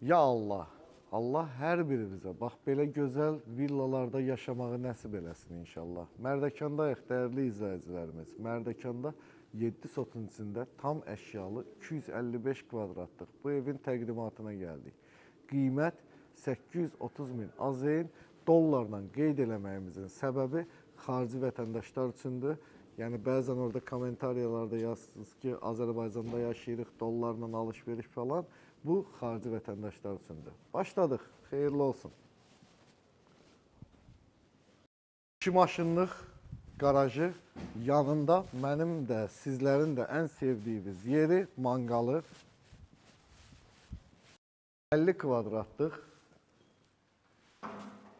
Ya Allah, Allah hər birimizə bax belə gözəl villalarda yaşamağı nəsib eləsin inşallah. Mərdəkandayıq dəyərli izləyicilərimiz. Mərdəkanda 7 sotun içində tam əşyalı 255 kvadratlıq bu evin təqdimatına gəldik. Qiymət 830 min AZN dollarla qeyd eləməyimizin səbəbi xarici vətəndaşlar üçündür. Yəni bəzən orada kommentariyalarda yazsınız ki, Azərbaycanda yaşayırıq, dollarla alış-veriş falan. Bu xarici vətəndaşlar üçündür. Başladıq. Xeyirli olsun. 2 maşınlıq garajı yanında mənim də, sizlərin də ən sevdiyiniz yeri manqalı. 50 kvadratlıq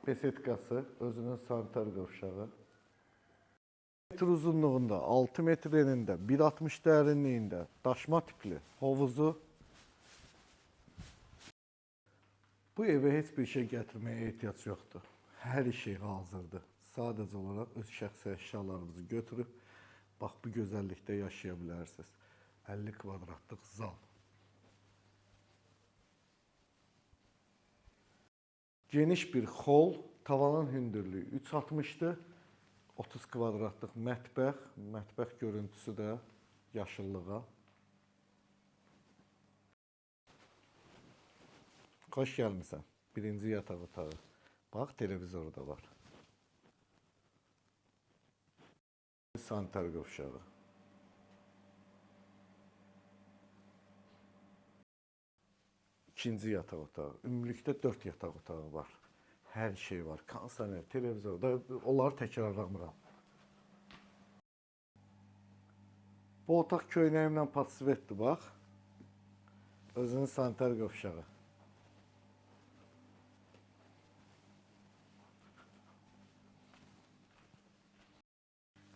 besetkası, özünün sanitar qovşağı. Metr uzunluğunda, 6 metr enində, 1.60 dərinliyində daşma tipli hovuzu. Bu evə heç bir şey gətirməyə ehtiyac yoxdur. Hər şey hazırdır. Sadəcə olaraq öz şəxsi əşyalarınızı götürüb, bax bu gözəllikdə yaşaya bilərsiniz. 50 kvadratlıq zal. Geniş bir hol, tavanın hündürlüyü 3.60'dır. 30 kvadratlıq mətbəx, mətbəx görüntüsü də yaşıllığa. Xoş gəlmisən. Birinci yataq otağı. Bax, televizor da var. Sanitar qovşağı. İkinci yataq otağı. Ümumilikdə 4 yataq otağı var. Hər şey var. Kondisioner, televizor da onları təkrarlamıram. Bu otaq köynəyimlə patsvetdir, bax. Özünün sanitar qovşağı.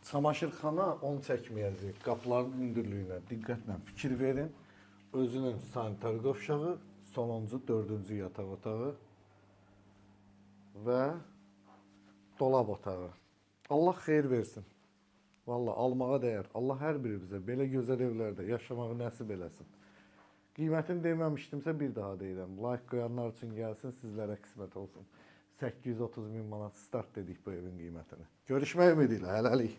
Çamaşırxana onu çəkməyəcək. Qapıların hündürlüyünə diqqətlə fikir verin. Özünün sanitar qovşağı, sonuncu 4-cü yataq otağı və dolab otağı. Allah xeyir versin. Vallahi almağa dəyər. Allah hər birimizə belə gözəl evlərdə yaşamağı nəsib eləsin. Qiymətini deməmişdimsə bir daha deyirəm. Like qoyanlar üçün gəlsin, sizlərə qismət olsun. 830 min manat start dedik bu evin qiymətini. Görüşmək ümidi ilə, hələlik.